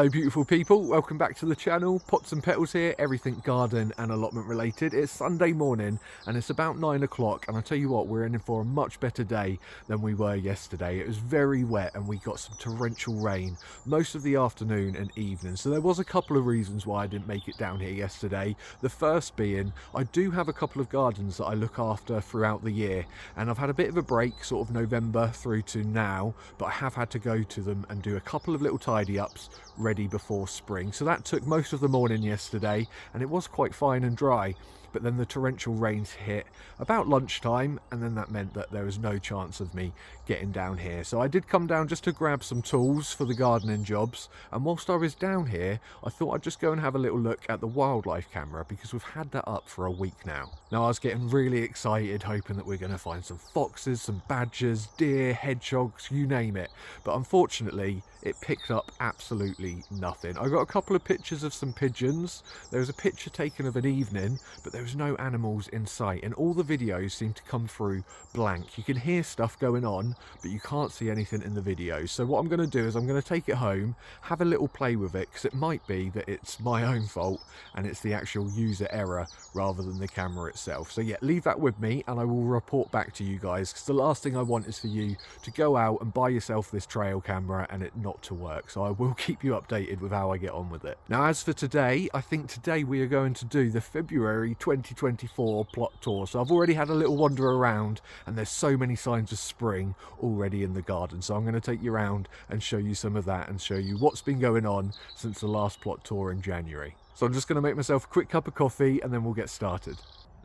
Hello beautiful people, welcome back to the channel. Pots and Petals here, everything garden and allotment related. It's Sunday morning and it's about 9 o'clock, and I tell you what, we're in for a much better day than we were yesterday. It was very wet and we got some torrential rain most of the afternoon and evening, so there was a couple of reasons why I didn't make it down here yesterday. The first being, I do have a couple of gardens that I look after throughout the year, and I've had a bit of a break sort of November through to now, but I have had to go to them and do a couple of little tidy ups ready before spring. So that took most of the morning yesterday, and it was quite fine and dry, but then the torrential rains hit about lunchtime, and then that meant that there was no chance of me getting down here. So I did come down just to grab some tools for the gardening jobs, and whilst I was down here I thought I'd just go and have a little look at the wildlife camera, because we've had that up for a week now. Now I was getting really excited, hoping that we're going to find some foxes, some badgers, deer, hedgehogs, you name it, but unfortunately it picked up absolutely nothing. I got a couple of pictures of some pigeons. There was a picture taken of an evening, but there was no animals in sight, and all the videos seem to come through blank. You can hear stuff going on, but you can't see anything in the videos. So what I'm going to do is I'm going to take it home, have a little play with it, because it might be that it's my own fault and it's the actual user error rather than the camera itself. So yeah, leave that with me and I will report back to you guys, because the last thing I want is for you to go out and buy yourself this trail camera and it not to work. So I will keep you updated with how I get on with it. Now as for today, I think today we are going to do the February 2024 plot tour. So I've already had a little wander around and there's so many signs of spring already in the garden, so I'm going to take you around and show you some of that and show you what's been going on since the last plot tour in January. So I'm just going to make myself a quick cup of coffee and then we'll get started.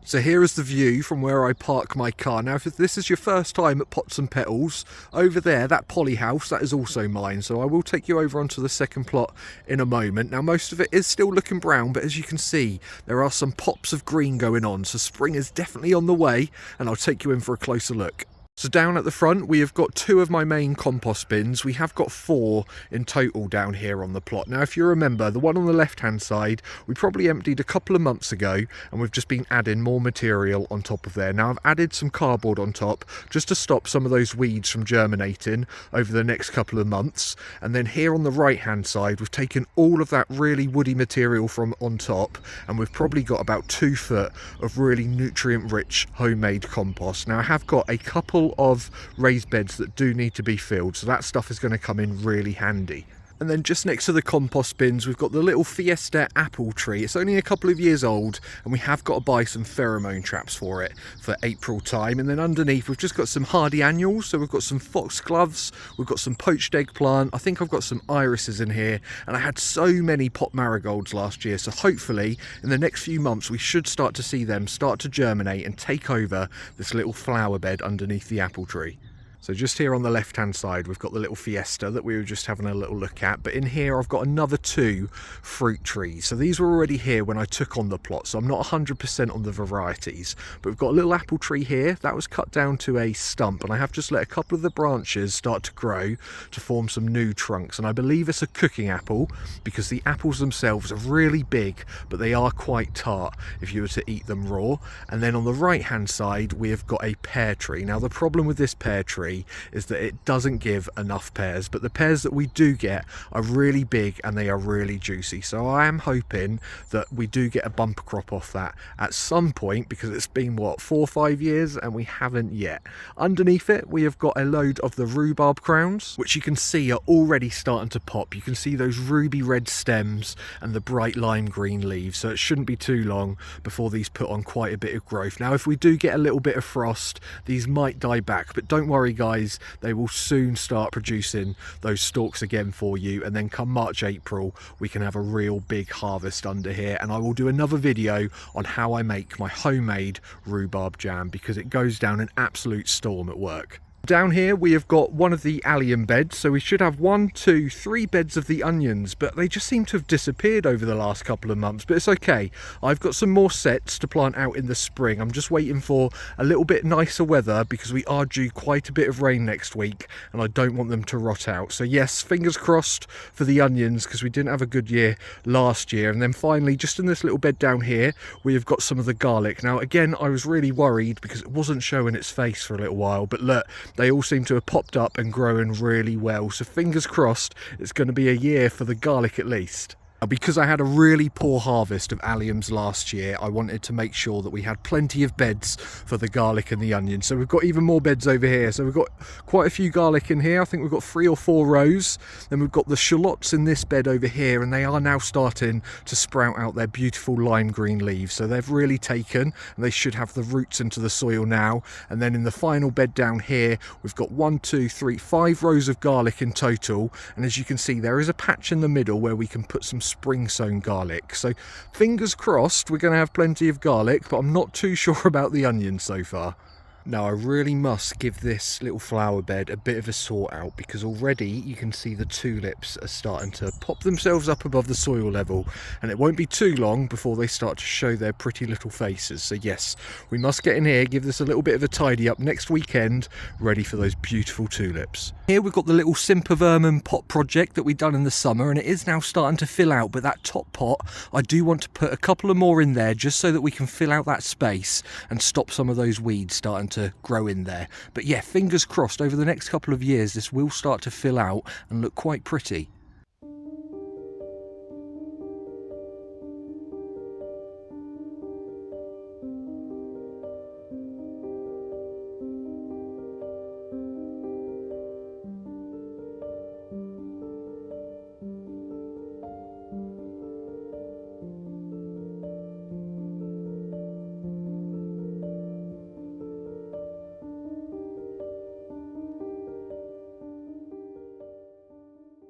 So here is the view from where I park my car. Now if this is your first time at Pots and Petals, over there, that poly house, that is also mine. So I will take you over onto the second plot in a moment. Now most of it is still looking brown, but as you can see, there are some pops of green going on. So spring is definitely on the way, and I'll take you in for a closer look. So down at the front we have got two of my main compost bins. We have got 4 in total down here on the plot. Now if you remember, the one on the left hand side we probably emptied a couple of months ago, and we've just been adding more material on top of there. Now I've added some cardboard on top just to stop some of those weeds from germinating over the next couple of months, and then here on the right hand side we've taken all of that really woody material from on top, and we've probably got about 2 foot of really nutrient rich homemade compost. Now I have got a couple of raised beds that do need to be filled, so that stuff is going to come in really handy. And then just next to the compost bins we've got the little Fiesta apple tree. It's only a couple of years old and we have got to buy some pheromone traps for it for April time. And then underneath we've just got some hardy annuals, so we've got some foxgloves, we've got some poached eggplant, I think I've got some irises in here, and I had so many pot marigolds last year, so hopefully in the next few months we should start to see them start to germinate and take over this little flower bed underneath the apple tree. So just here on the left hand side we've got the little Fiesta that we were just having a little look at, but in here I've got another 2 fruit trees. So these were already here when I took on the plot, so I'm not 100% on the varieties, but we've got a little apple tree here that was cut down to a stump, and I have just let a couple of the branches start to grow to form some new trunks, and I believe it's a cooking apple because the apples themselves are really big but they are quite tart if you were to eat them raw. And then on the right hand side we have got a pear tree. Now the problem with this pear tree is that it doesn't give enough pears, but the pears that we do get are really big and they are really juicy, so I am hoping that we do get a bumper crop off that at some point, because it's been what, 4 or 5 years and we haven't yet. Underneath it we have got a load of the rhubarb crowns, which you can see are already starting to pop. You can see those ruby red stems and the bright lime green leaves, so it shouldn't be too long before these put on quite a bit of growth. Now if we do get a little bit of frost, these might die back, but don't worry guys, they will soon start producing those stalks again for you, and then come March, April we can have a real big harvest under here, and I will do another video on how I make my homemade rhubarb jam, because it goes down an absolute storm at work. Down here we have got one of the allium beds, so we should have 1, 2, 3 beds of the onions, but they just seem to have disappeared over the last couple of months, but it's okay. I've got some more sets to plant out in the spring. I'm just waiting for a little bit nicer weather because we are due quite a bit of rain next week and I don't want them to rot out. So yes, fingers crossed for the onions, because we didn't have a good year last year. And then finally, just in this little bed down here, we have got some of the garlic. Now again, I was really worried because it wasn't showing its face for a little while, but look, they all seem to have popped up and grown really well. So fingers crossed it's going to be a year for the garlic at least. Now, because I had a really poor harvest of alliums last year, I wanted to make sure that we had plenty of beds for the garlic and the onion. So we've got even more beds over here. So we've got quite a few garlic in here. I think we've got 3 or 4 rows. Then we've got the shallots in this bed over here, and they are now starting to sprout out their beautiful lime green leaves. So they've really taken, and they should have the roots into the soil now. And then in the final bed down here, we've got 1, 2, 3, 5 rows of garlic in total. And as you can see, there is a patch in the middle where we can put some spring sown garlic. So fingers crossed we're going to have plenty of garlic, but I'm not too sure about the onions so far. Now I really must give this little flower bed a bit of a sort out, because already you can see the tulips are starting to pop themselves up above the soil level, and it won't be too long before they start to show their pretty little faces. So yes, we must get in here, give this a little bit of a tidy up next weekend, ready for those beautiful tulips. Here we've got the little Simpervermin pot project that we've done in the summer, and it is now starting to fill out, but that top pot, I do want to put a couple of more in there just so that we can fill out that space and stop some of those weeds starting to grow in there. But yeah, fingers crossed over the next couple of years this will start to fill out and look quite pretty.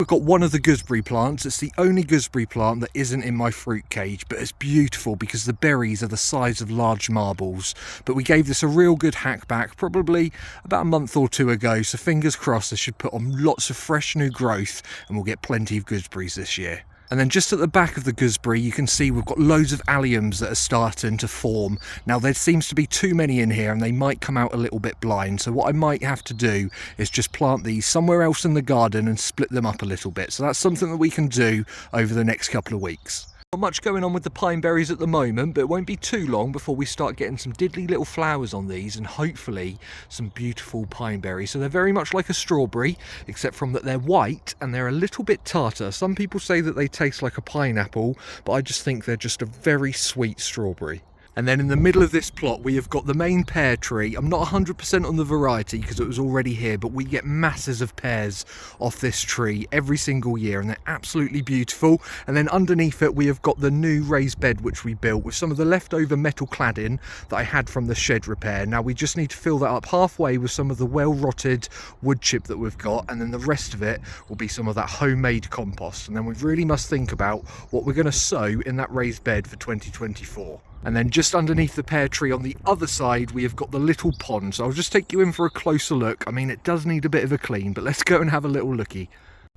We've got one of the gooseberry plants. It's the only gooseberry plant that isn't in my fruit cage, but it's beautiful because the berries are the size of large marbles. But we gave this a real good hack back probably about a month or 2 ago, so fingers crossed this should put on lots of fresh new growth and we'll get plenty of gooseberries this year. And then just at the back of the gooseberry you can see we've got loads of alliums that are starting to form. Now there seems to be too many in here and they might come out a little bit blind, so what I might have to do is just plant these somewhere else in the garden and split them up a little bit. So that's something that we can do over the next couple of weeks. Not much going on with the pine berries at the moment, but it won't be too long before we start getting some diddly little flowers on these and hopefully some beautiful pine berries. So they're very much like a strawberry, except from that they're white and they're a little bit tartar. Some people say that they taste like a pineapple, but I just think they're just a very sweet strawberry. And then in the middle of this plot we have got the main pear tree. I'm not 100% on the variety because it was already here, but we get masses of pears off this tree every single year and they're absolutely beautiful. And then underneath it we have got the new raised bed which we built with some of the leftover metal cladding that I had from the shed repair. Now we just need to fill that up halfway with some of the well rotted wood chip that we've got, and then the rest of it will be some of that homemade compost. And then we really must think about what we're going to sow in that raised bed for 2024. And then just underneath the pear tree on the other side we have got the little pond, so I'll just take you in for a closer look. I mean, it does need a bit of a clean, but let's go and have a little looky.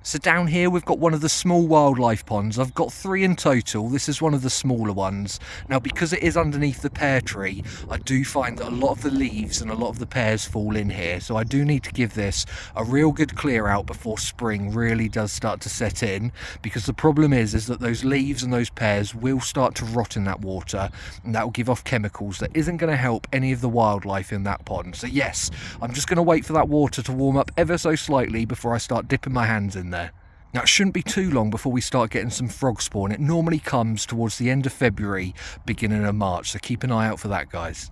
So down here we've got one of the small wildlife ponds. I've got 3 in total. This is one of the smaller ones. Now because it is underneath the pear tree, I do find that a lot of the leaves and a lot of the pears fall in here. So I do need to give this a real good clear out before spring really does start to set in, because the problem is that those leaves and those pears will start to rot in that water, and that will give off chemicals that isn't going to help any of the wildlife in that pond. So yes, I'm just going to wait for that water to warm up ever so slightly before I start dipping my hands in there. Now it shouldn't be too long before we start getting some frog spawn. It normally comes towards the end of February, beginning of March, so keep an eye out for that, guys.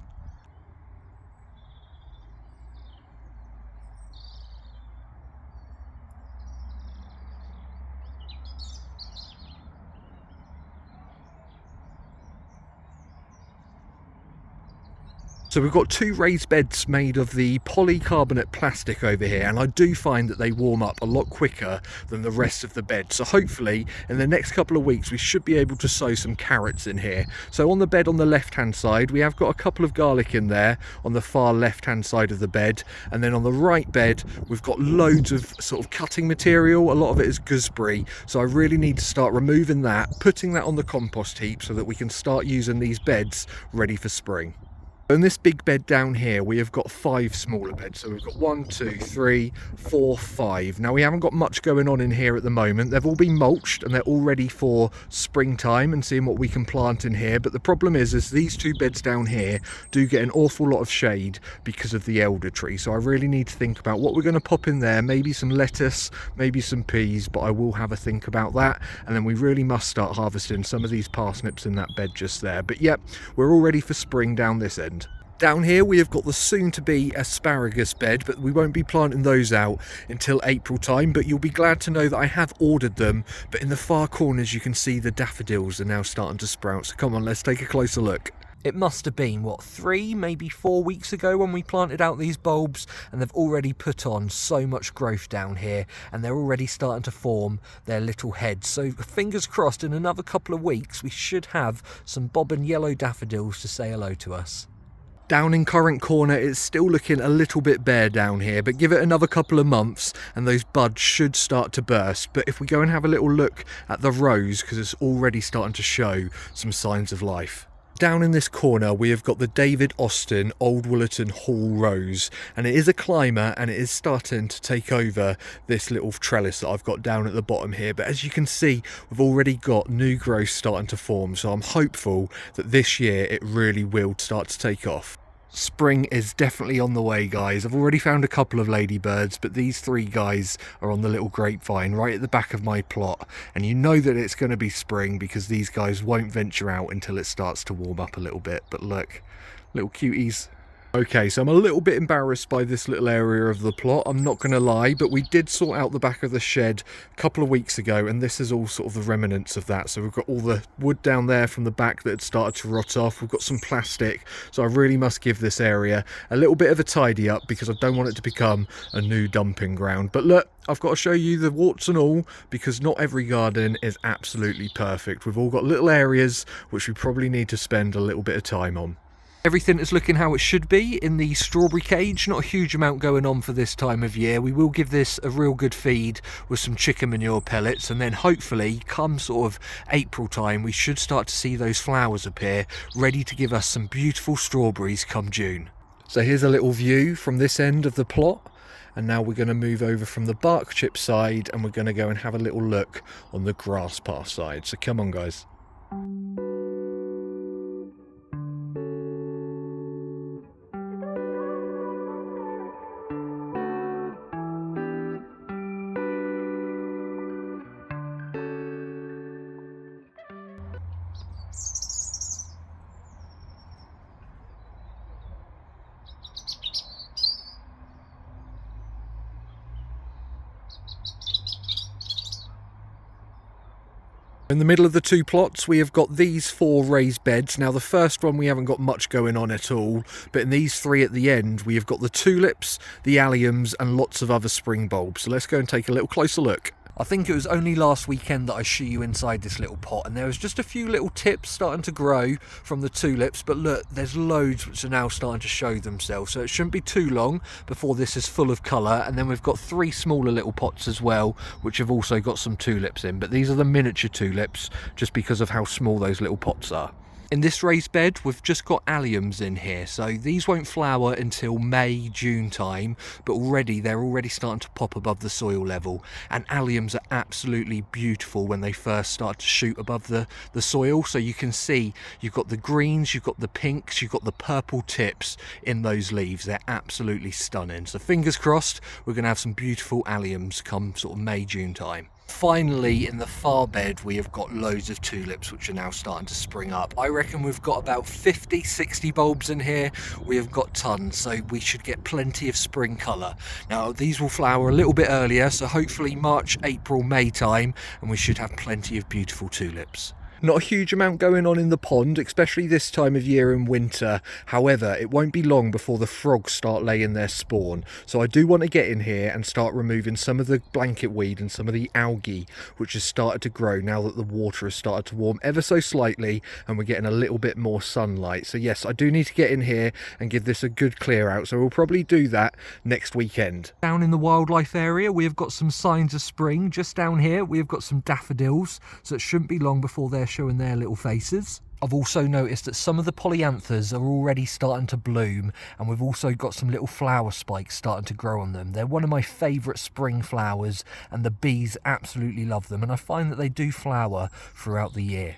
So we've got 2 raised beds made of the polycarbonate plastic over here, and I do find that they warm up a lot quicker than the rest of the bed. So hopefully in the next couple of weeks we should be able to sow some carrots in here. So on the bed on the left hand side we have got a couple of garlic in there on the far left hand side of the bed, and then on the right bed we've got loads of sort of cutting material. A lot of it is gooseberry, so I really need to start removing that, putting that on the compost heap so that we can start using these beds ready for spring. In this big bed down here, we have got 5 smaller beds. So we've got 1, 2, 3, 4, 5. Now we haven't got much going on in here at the moment. They've all been mulched and they're all ready for springtime and seeing what we can plant in here. But the problem is these 2 beds down here do get an awful lot of shade because of the elder tree. So I really need to think about what we're going to pop in there. Maybe some lettuce, maybe some peas, but I will have a think about that. And then we really must start harvesting some of these parsnips in that bed just there. But yep, we're all ready for spring down this end. Down here we have got the soon-to-be asparagus bed, but we won't be planting those out until April time, but you'll be glad to know that I have ordered them. But in the far corners you can see the daffodils are now starting to sprout, so come on, let's take a closer look. It must have been, what, 3, maybe 4 weeks ago when we planted out these bulbs, and they've already put on so much growth down here, and they're already starting to form their little heads. So fingers crossed, in another couple of weeks we should have some bob and yellow daffodils to say hello to us. Down in current corner, it's still looking a little bit bare down here, but give it another couple of months and those buds should start to burst. But if we go and have a little look at the rose, because it's already starting to show some signs of life. Down in this corner we have got the David Austin Old Willerton Hall Rose, and it is a climber and it is starting to take over this little trellis that I've got down at the bottom here. But as you can see, we've already got new growth starting to form, so I'm hopeful that this year it really will start to take off. Spring is definitely on the way, guys. I've already found a couple of ladybirds, but these 3 guys are on the little grapevine right at the back of my plot, and you know that it's going to be spring because these guys won't venture out until it starts to warm up a little bit. But look, little cuties. Okay, so I'm a little bit embarrassed by this little area of the plot, I'm not going to lie, but we did sort out the back of the shed a couple of weeks ago, and this is all sort of the remnants of that. So we've got all the wood down there from the back that had started to rot off, we've got some plastic, so I really must give this area a little bit of a tidy up because I don't want it to become a new dumping ground. But look, I've got to show you the warts and all, because not every garden is absolutely perfect. We've all got little areas which we probably need to spend a little bit of time on. Everything is looking how it should be in the strawberry cage. Not a huge amount going on for this time of year. We will give this a real good feed with some chicken manure pellets, and then hopefully come sort of April time we should start to see those flowers appear, ready to give us some beautiful strawberries come June. So here's a little view from this end of the plot, and now we're going to move over from the bark chip side and we're going to go and have a little look on the grass path side. So come on, guys. In the middle of the 2 plots we have got these 4 raised beds. Now the first one we haven't got much going on at all, but in these 3 at the end we have got the tulips, the alliums and lots of other spring bulbs. So let's go and take a little closer look. I think it was only last weekend that I showed you inside this little pot, and there was just a few little tips starting to grow from the tulips, but look, there's loads which are now starting to show themselves, so it shouldn't be too long before this is full of colour. And then we've got 3 smaller little pots as well which have also got some tulips in, but these are the miniature tulips just because of how small those little pots are. In this raised bed we've just got alliums in here, so these won't flower until May, June time, but they're already starting to pop above the soil level, and alliums are absolutely beautiful when they first start to shoot above the soil. So you can see you've got the greens, you've got the pinks, you've got the purple tips in those leaves. They're absolutely stunning, so fingers crossed we're going to have some beautiful alliums come sort of May, June time. Finally, in the far bed we have got loads of tulips which are now starting to spring up. I reckon we've got about 50-60 bulbs in here. We have got tons, so we should get plenty of spring colour. Now these will flower a little bit earlier, so hopefully March, April, May time, and we should have plenty of beautiful tulips. Not a huge amount going on in the pond, especially this time of year in winter. However, it won't be long before the frogs start laying their spawn. So I do want to get in here and start removing some of the blanket weed and some of the algae which has started to grow now that the water has started to warm ever so slightly and we're getting a little bit more sunlight. So yes, I do need to get in here and give this a good clear out. So we'll probably do that next weekend. Down in the wildlife area, we have got some signs of spring. Just down here, we have got some daffodils. So it showing their little faces. I've also noticed that some of the polyanthers are already starting to bloom, and we've also got some little flower spikes starting to grow on them. They're one of my favourite spring flowers, and the bees absolutely love them, and I find that they do flower throughout the year.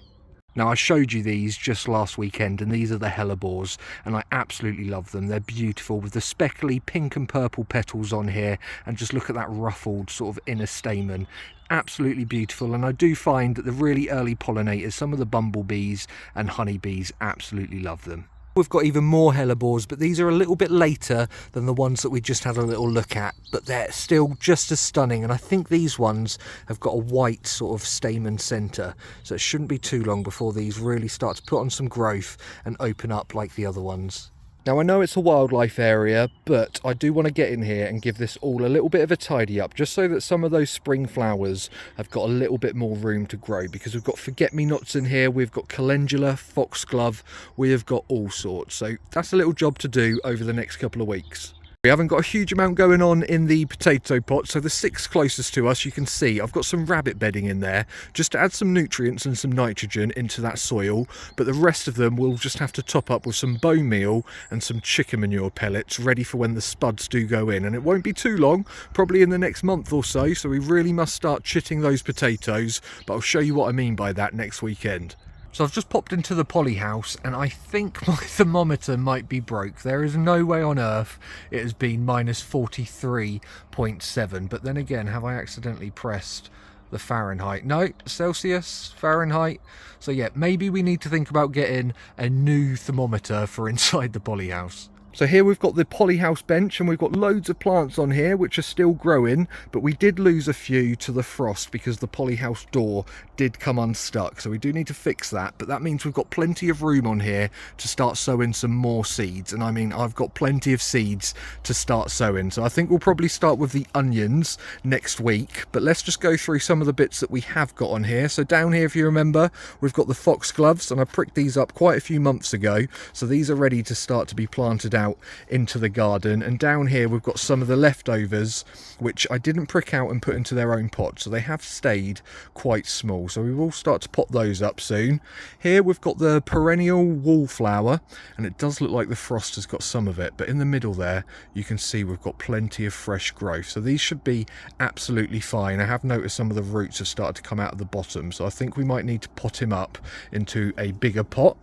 Now, I showed you these just last weekend, and these are the hellebores, and I absolutely love them. They're beautiful with the speckly pink and purple petals on here, and just look at that ruffled sort of inner stamen. Absolutely beautiful. And I do find that the really early pollinators, some of the bumblebees and honeybees, absolutely love them. We've got even more hellebores, but these are a little bit later than the ones that we just had a little look at, but they're still just as stunning. And I think these ones have got a white sort of stamen centre, so it shouldn't be too long before these really start to put on some growth and open up like the other ones. Now, I know it's a wildlife area, but I do want to get in here and give this all a little bit of a tidy up, just so that some of those spring flowers have got a little bit more room to grow, because we've got forget-me-nots in here, we've got calendula, foxglove, we have got all sorts. So that's a little job to do over the next couple of weeks. We haven't got a huge amount going on in the potato pot, so the 6 closest to us, you can see I've got some rabbit bedding in there just to add some nutrients and some nitrogen into that soil, but the rest of them we'll just have to top up with some bone meal and some chicken manure pellets ready for when the spuds do go in, and it won't be too long, probably in the next month or so, so we really must start chitting those potatoes, but I'll show you what I mean by that next weekend. So I've just popped into the poly house, and I think my thermometer might be broke. There is no way on earth it has been minus 43.7. But then again, have I accidentally pressed the Fahrenheit? No, Celsius, Fahrenheit. So yeah, maybe we need to think about getting a new thermometer for inside the poly house. So here we've got the polyhouse bench, and we've got loads of plants on here which are still growing, but we did lose a few to the frost because the polyhouse door did come unstuck, so we do need to fix that. But that means we've got plenty of room on here to start sowing some more seeds, and I mean, I've got plenty of seeds to start sowing, so I think we'll probably start with the onions next week. But let's just go through some of the bits that we have got on here. So down here, if you remember, we've got the foxgloves, and I pricked these up quite a few months ago, so these are ready to start to be planted out into the garden. And down here we've got some of the leftovers which I didn't prick out and put into their own pot, so they have stayed quite small, so we will start to pot those up soon. Here we've got the perennial wallflower, and it does look like the frost has got some of it, but in the middle there you can see we've got plenty of fresh growth, so these should be absolutely fine. I have noticed some of the roots have started to come out of the bottom, so I think we might need to pot him up into a bigger pot.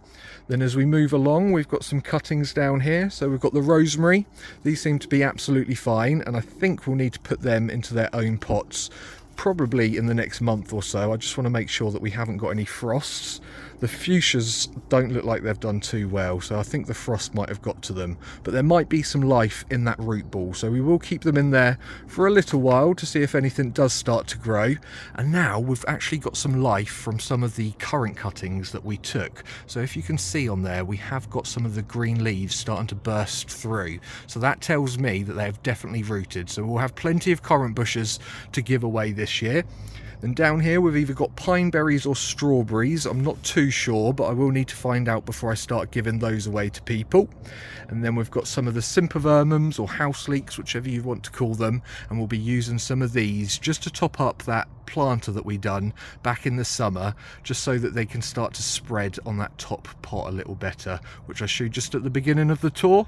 Then as we move along, we've got some cuttings down here. So we've got the rosemary. These seem to be absolutely fine, and I think we'll need to put them into their own pots probably in the next month or so. I just want to make sure that we haven't got any frosts. The fuchsias don't look like they've done too well, so I think the frost might have got to them, but there might be some life in that root ball, so we will keep them in there for a little while to see if anything does start to grow. And now we've actually got some life from some of the current cuttings that we took, so if you can see on there, we have got some of the green leaves starting to burst through, so that tells me that they have definitely rooted, so we'll have plenty of currant bushes to give away this year. Then down here we've either got pine berries or strawberries. I'm not too sure, but I will need to find out before I start giving those away to people. And then we've got some of the sympavermums or house leeks, whichever you want to call them, and we'll be using some of these just to top up that planter that we done back in the summer, just so that they can start to spread on that top pot a little better, which I showed just at the beginning of the tour.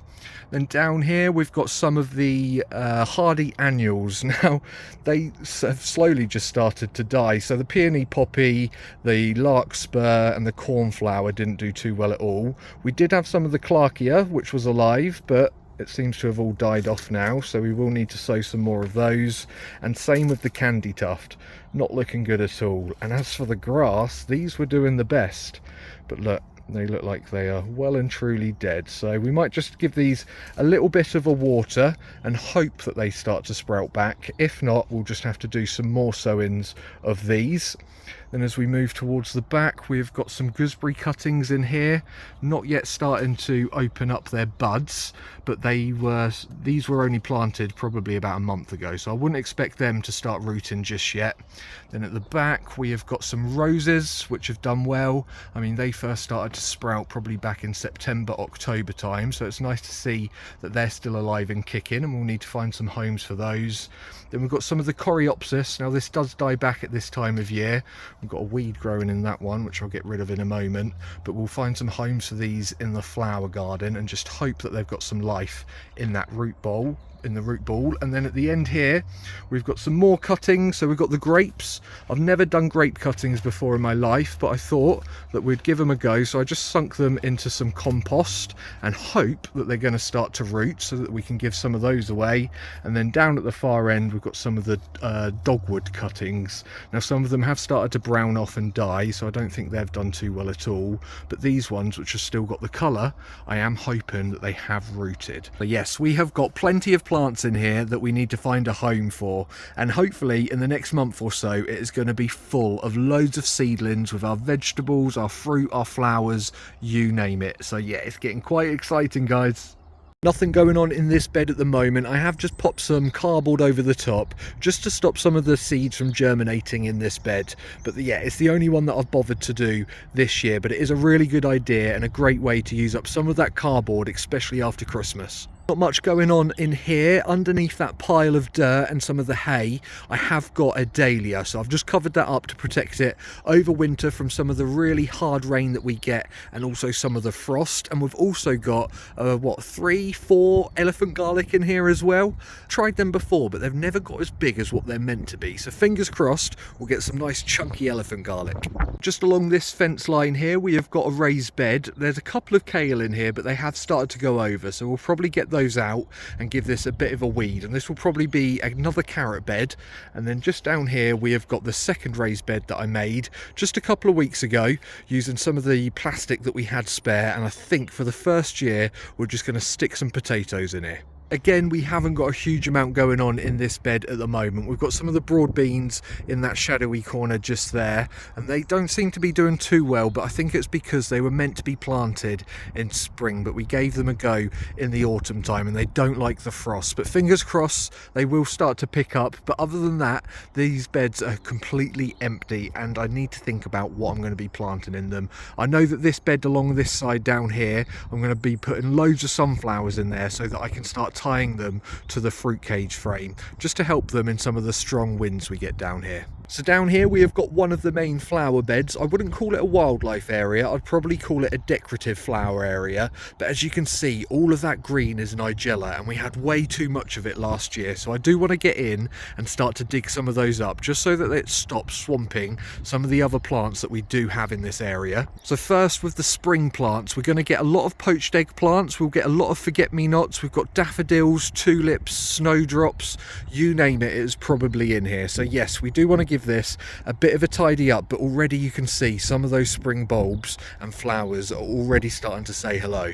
Then down here we've got some of the hardy annuals. Now they have slowly just started to die, so the peony poppy, the larkspur and the cornflower didn't do too well at all. We did have some of the clarkia which was alive, but it seems to have all died off now, so we will need to sow some more of those. And same with the candy tuft, not looking good at all. And as for the grass, these were doing the best, but look, they look like they are well and truly dead. So we might just give these a little bit of a water and hope that they start to sprout back. If not, we'll just have to do some more sowings of these. Then as we move towards the back, we've got some gooseberry cuttings in here, not yet starting to open up their buds, but these were only planted probably about a month ago, so I wouldn't expect them to start rooting just yet. Then at the back we have got some roses which have done well. I mean, they first started to sprout probably back in September, October time, so it's nice to see that they're still alive and kicking, and we'll need to find some homes for those. Then we've got some of the coreopsis. Now this does die back at this time of year. We've got a weed growing in that one, which I'll get rid of in a moment, but we'll find some homes for these in the flower garden and just hope that they've got some life in that root ball. And then at the end here we've got some more cuttings. So we've got the grapes. I've never done grape cuttings before in my life, but I thought that we'd give them a go, so I just sunk them into some compost and hope that they're going to start to root so that we can give some of those away. And then down at the far end we've got some of the dogwood cuttings. Now some of them have started to brown off and die, so I don't think they've done too well at all, but these ones which have still got the colour, I am hoping that they have rooted. But yes, we have got plenty of plants in here that we need to find a home for, and hopefully in the next month or so it is going to be full of loads of seedlings with our vegetables, our fruit, our flowers, you name it. So yeah, it's getting quite exciting, guys. Nothing going on in this bed at the moment. I have just popped some cardboard over the top just to stop some of the seeds from germinating in this bed, but yeah, it's the only one that I've bothered to do this year, but it is a really good idea and a great way to use up some of that cardboard, especially after Christmas. Not much going on in here. Underneath that pile of dirt and some of the hay, I have got a dahlia, so I've just covered that up to protect it over winter from some of the really hard rain that we get and also some of the frost. And we've also got 3-4 elephant garlic in here as well. Tried them before, but they've never got as big as what they're meant to be, so fingers crossed we'll get some nice chunky elephant garlic. Just along this fence line here we have got a raised bed. There's a couple of kale in here, but they have started to go over, so we'll probably get those out and give this a bit of a weed, and this will probably be another carrot bed. And then just down here we have got the second raised bed that I made just a couple of weeks ago using some of the plastic that we had spare, and I think for the first year we're just going to stick some potatoes in here. Again, we haven't got a huge amount going on in this bed at the moment. We've got some of the broad beans in that shadowy corner just there, and they don't seem to be doing too well, but I think it's because they were meant to be planted in spring, but we gave them a go in the autumn time and they don't like the frost. But fingers crossed they will start to pick up. But other than that, these beds are completely empty and I need to think about what I'm going to be planting in them. I know that this bed along this side down here, I'm going to be putting loads of sunflowers in there so that I can start tying them to the fruit cage frame just to help them in some of the strong winds we get down here. So down here we have got one of the main flower beds. I wouldn't call it a wildlife area, I'd probably call it a decorative flower area, but as you can see all of that green is nigella and we had way too much of it last year, so I do want to get in and start to dig some of those up just so that it stops swamping some of the other plants that we do have in this area. So first with the spring plants, we're going to get a lot of poached egg plants, we'll get a lot of forget-me-nots, we've got daffodils, tulips, snowdrops, you name it, it is probably in here. So yes, we do want to give this a bit of a tidy up, but already you can see some of those spring bulbs and flowers are already starting to say hello.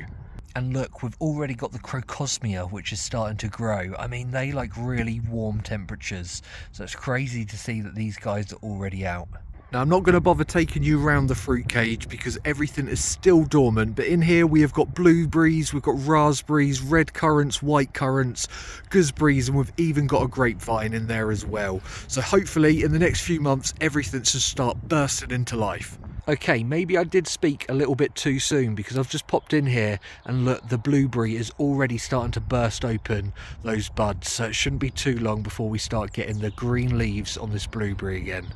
And look, we've already got the crocosmia, which is starting to grow. I mean, they like really warm temperatures, so it's crazy to see that these guys are already out. Now, I'm not going to bother taking you around the fruit cage because everything is still dormant, but in here we have got blueberries, we've got raspberries, red currants, white currants, gooseberries, and we've even got a grapevine in there as well. So hopefully in the next few months everything should start bursting into life. Okay, maybe I did speak a little bit too soon because I've just popped in here and look, the blueberry is already starting to burst open those buds, so it shouldn't be too long before we start getting the green leaves on this blueberry again.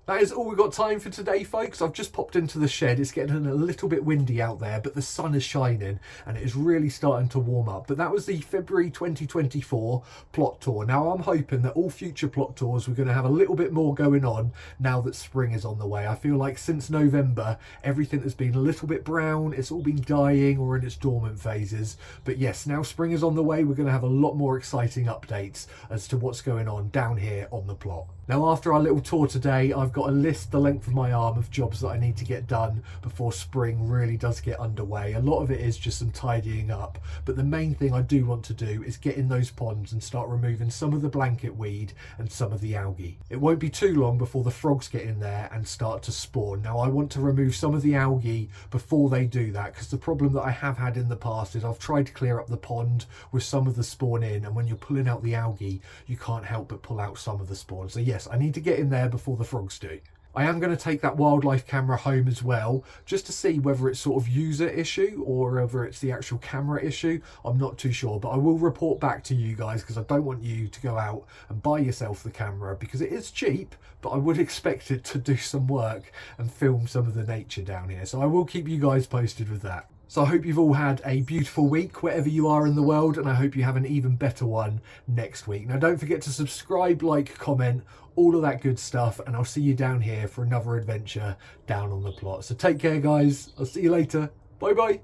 That is all we've got time for today, folks. I've just popped into the shed. It's getting a little bit windy out there, but the sun is shining and it is really starting to warm up. But that was the February 2024 plot tour. Now I'm hoping that all future plot tours we're going to have a little bit more going on now that spring is on the way. I feel like since November everything has been a little bit brown. It's all been dying or in its dormant phases. But yes, now spring is on the way. We're going to have a lot more exciting updates as to what's going on down here on the plot. Now after our little tour today, I've got a list the length of my arm of jobs that I need to get done before spring really does get underway. A lot of it is just some tidying up, but the main thing I do want to do is get in those ponds and start removing some of the blanket weed and some of the algae. It won't be too long before the frogs get in there and start to spawn. Now I want to remove some of the algae before they do that, because the problem that I have had in the past is I've tried to clear up the pond with some of the spawn in, and when you're pulling out the algae you can't help but pull out some of the spawn. So yes, I need to get in there before the frogs do. I am going to take that wildlife camera home as well, just to see whether it's sort of user issue or whether it's the actual camera issue. I'm not too sure, but I will report back to you guys, because I don't want you to go out and buy yourself the camera, because it is cheap, but I would expect it to do some work and film some of the nature down here. So I will keep you guys posted with that. So I hope you've all had a beautiful week wherever you are in the world, and I hope you have an even better one next week. Now don't forget to subscribe, like, comment, all of that good stuff, and I'll see you down here for another adventure down on the plot. So take care guys, I'll see you later, bye bye.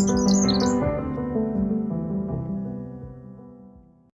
Thank you.